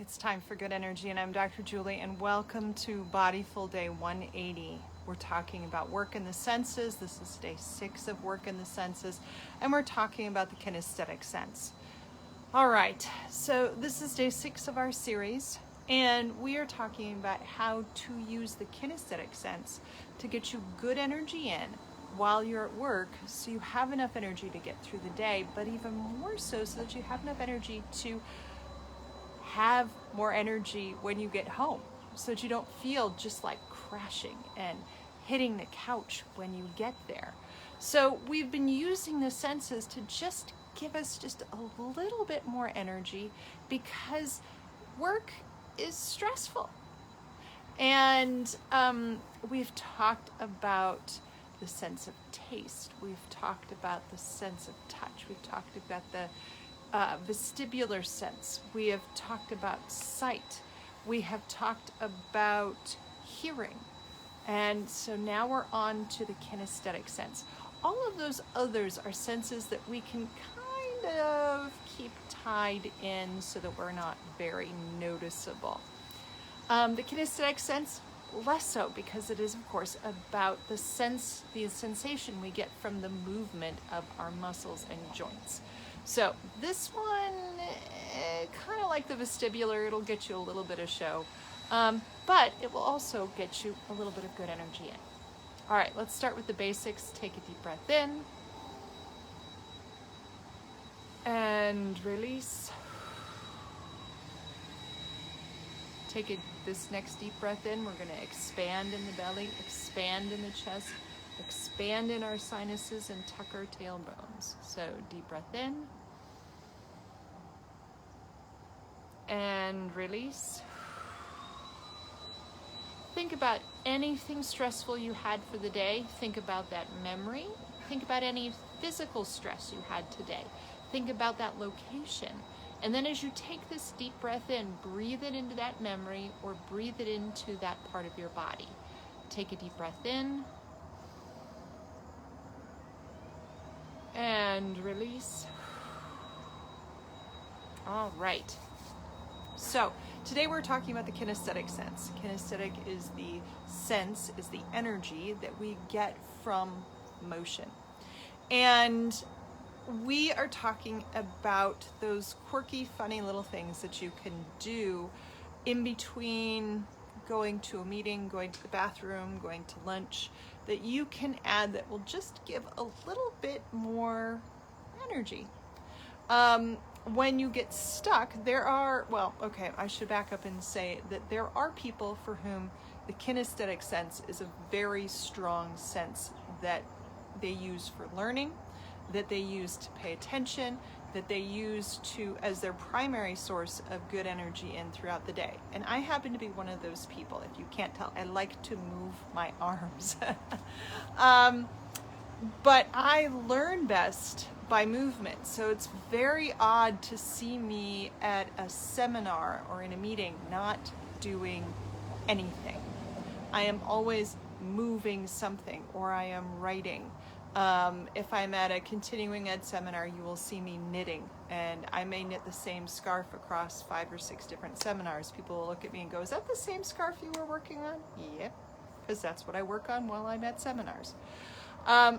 It's time for good energy, and I'm Dr. Julie, and welcome to Bodyful Day 180. We're talking about work in the senses. This is day 6 of work in the senses, and we're talking about the kinesthetic sense. All right, so this is day 6 of our series, and we are talking about how to use the kinesthetic sense to get you good energy in while you're at work, so you have enough energy to get through the day, but even more so that you have enough energy to have more energy when you get home, so that you don't feel just like crashing and hitting the couch when you get there. So we've been using the senses to just give us just a little bit more energy, because work is stressful. And we've talked about the sense of taste. We've talked about the sense of touch. We've talked about the vestibular sense. We have talked about sight. We have talked about hearing. And so now we're on to the kinesthetic sense. All of those others are senses that we can kind of keep tied in so that we're not very noticeable. The kinesthetic sense, less so, because it is, of course, about the sensation we get from the movement of our muscles and joints. So this one, kind of like the vestibular, it'll get you a little bit of show, but it will also get you a little bit of good energy in. All right, let's start with the basics. Take a deep breath in and release. This next deep breath in, we're going to expand in the belly, expand in the chest, expand in our sinuses, and tuck our tailbones. So deep breath in and release. Think about anything stressful you had for the day. Think about that memory. Think about any physical stress you had today. Think about that location. And then as you take this deep breath in, breathe it into that memory or breathe it into that part of your body. Take a deep breath in and release. All right. So today we're talking about the kinesthetic sense. Kinesthetic is the energy that we get from motion. And we are talking about those quirky, funny little things that you can do in between going to a meeting, going to the bathroom, going to lunch, that you can add that will just give a little bit more energy. When you get stuck, I should back up and say that there are people for whom the kinesthetic sense is a very strong sense that they use for learning, that they use to pay attention, that they use as their primary source of good energy in throughout the day. And I happen to be one of those people. If you can't tell, I like to move my arms. But I learn best by movement. So it's very odd to see me at a seminar or in a meeting not doing anything. I am always moving something, or I am writing. If I'm at a continuing ed seminar, you will see me knitting, and I may knit the same scarf across 5 or 6 different seminars. People will look at me and go, "Is that the same scarf you were working on?" Yep, because that's what I work on while I'm at seminars.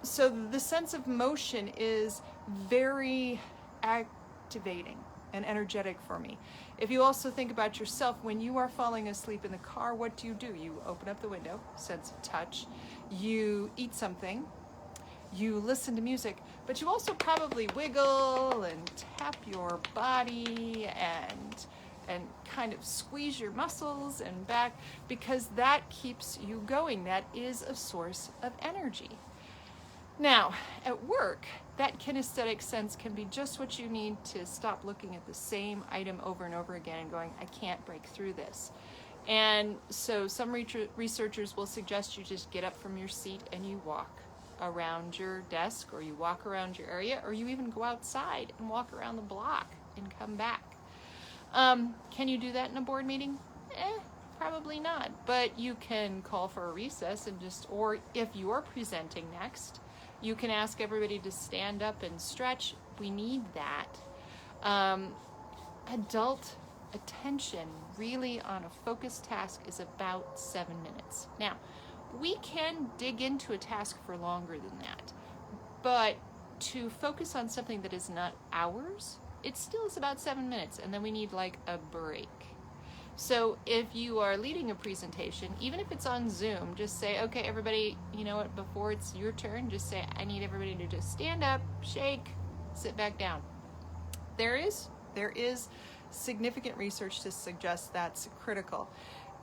So the sense of motion is very activating and energetic for me. If you also think about yourself, when you are falling asleep in the car, what do? You open up the window, sense of touch, you eat something, you listen to music, but you also probably wiggle and tap your body and kind of squeeze your muscles and back, because that keeps you going. That is a source of energy. Now, at work, that kinesthetic sense can be just what you need to stop looking at the same item over and over again and going, "I can't break through this." And so some researchers will suggest you just get up from your seat and you walk around your desk, or you walk around your area, or you even go outside and walk around the block and come back. Can you do that in a board meeting? Probably not, but you can call for a recess or if you're presenting next, you can ask everybody to stand up and stretch. We need that. Adult attention really on a focused task is about 7 minutes. Now, we can dig into a task for longer than that, but to focus on something that is not ours, it still is about 7 minutes, and then we need like a break. So if you are leading a presentation, even if it's on Zoom, just say, okay, everybody, you know what, before it's your turn, just say, I need everybody to just stand up, shake, sit back down. There is significant research to suggest that's critical.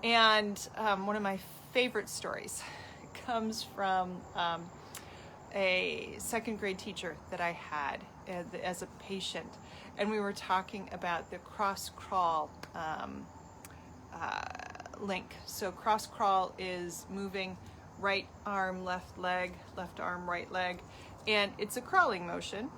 And one of my favorite stories comes from a second grade teacher that I had as a patient. And we were talking about the cross crawl link. So cross crawl is moving right arm, left leg, left arm, right leg, and it's a crawling motion,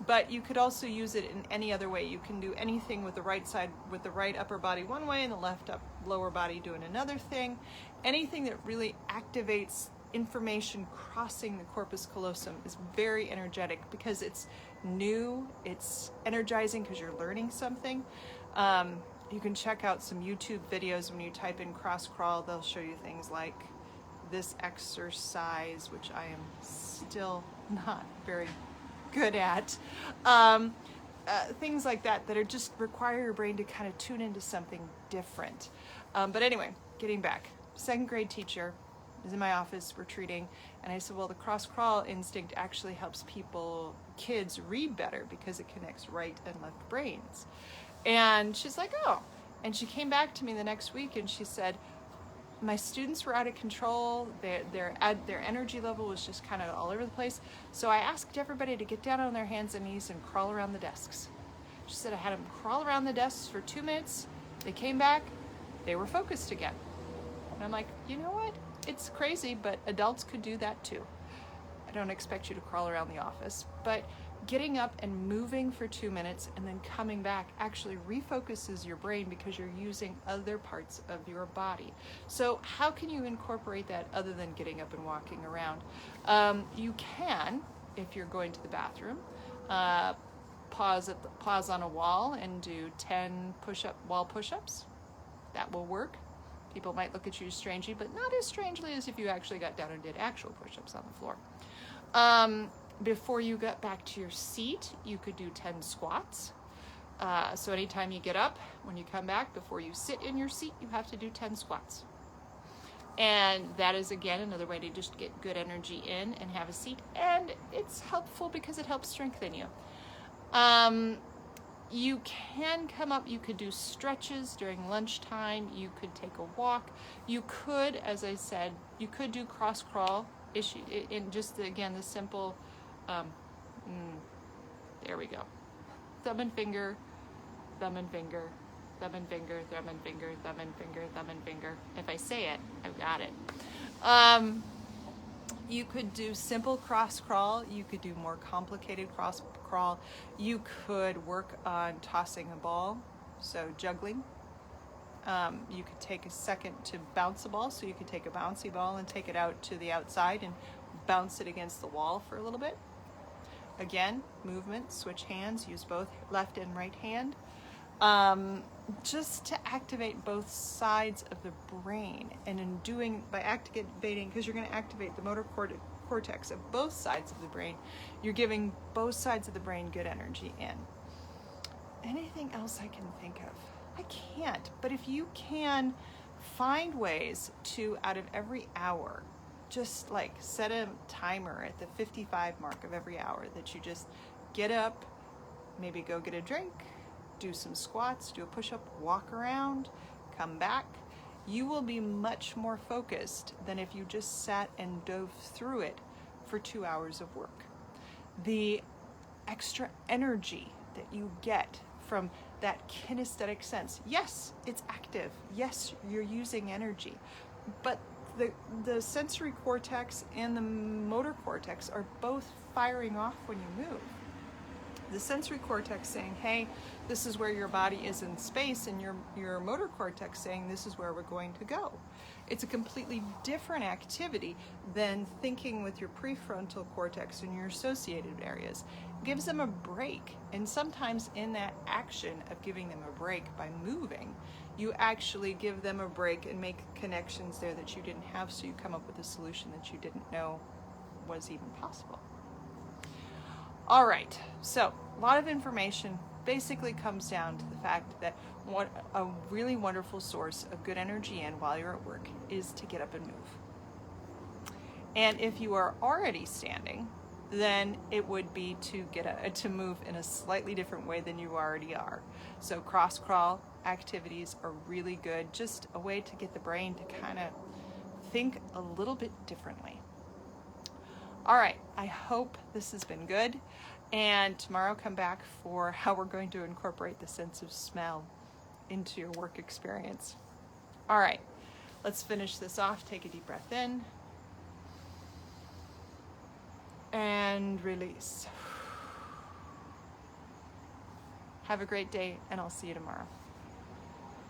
but you could also use it in any other way. You can do anything with the right side, with the right upper body one way and the left lower body doing another thing. Anything that really activates information crossing the corpus callosum is very energetic because it's new, it's energizing because you're learning something. You can check out some YouTube videos. When you type in cross crawl, they'll show you things like this exercise, which I am still not very good at. Things like that are just require your brain to kind of tune into something different. But anyway, getting back, second grade teacher is in my office retreating, and I said, well, the cross crawl instinct actually helps kids read better because it connects right and left brains. And she's like, oh. And she came back to me the next week and she said, my students were out of control. Their energy level was just kind of all over the place. So I asked everybody to get down on their hands and knees and crawl around the desks. She said I had them crawl around the desks for 2 minutes. They came back, they were focused again. And I'm like, you know what? It's crazy, but adults could do that too. I don't expect you to crawl around the office, but getting up and moving for 2 minutes and then coming back actually refocuses your brain because you're using other parts of your body. So how can you incorporate that other than getting up and walking around? You can, if you're going to the bathroom, pause on a wall and do 10 wall push-ups. That will work. People might look at you strangely, but not as strangely as if you actually got down and did actual push-ups on the floor. Before you get back to your seat, you could do 10 squats. So anytime you get up, when you come back, before you sit in your seat, you have to do 10 squats. And that is, again, another way to just get good energy in and have a seat. And it's helpful because it helps strengthen you. You can come up, you could do stretches during lunchtime, you could take a walk, you could, as I said, you could do cross crawl in just, again, the simple, there we go, thumb and finger, thumb and finger, thumb and finger, thumb and finger, thumb and finger, thumb and finger. If I say it, I've got it. You could do simple cross crawl, you could do more complicated cross crawl, you could work on tossing a ball, so juggling. You could take a second to bounce a ball, so you could take a bouncy ball and take it out to the outside and bounce it against the wall for a little bit. Again, movement, switch hands, use both left and right hand. Just to activate both sides of the brain, and by activating, because you're going to activate the motor cortex of both sides of the brain, you're giving both sides of the brain good energy in. Anything else I can think of? I can't, but if you can find ways to, out of every hour, just like set a timer at the 55 mark of every hour that you just get up, maybe go get a drink, do some squats, do a push-up, walk around, come back, you will be much more focused than if you just sat and dove through it for 2 hours of work. The extra energy that you get from that kinesthetic sense, yes, it's active, yes, you're using energy, but the sensory cortex and the motor cortex are both firing off when you move. The sensory cortex saying, hey, this is where your body is in space, and your motor cortex saying, this is where we're going to go. It's a completely different activity than thinking with your prefrontal cortex and your associated areas. gives them a break. And sometimes in that action of giving them a break by moving, you actually give them a break and make connections there that you didn't have, so you come up with a solution that you didn't know was even possible. All right, so a lot of information basically comes down to the fact that what a really wonderful source of good energy in while you're at work is to get up and move. And if you are already standing, then it would be to move in a slightly different way than you already are. So cross crawl activities are really good, just a way to get the brain to kind of think a little bit differently. All right, I hope this has been good. And tomorrow come back for how we're going to incorporate the sense of smell into your work experience. All right, let's finish this off. Take a deep breath in and release. Have a great day, and I'll see you tomorrow.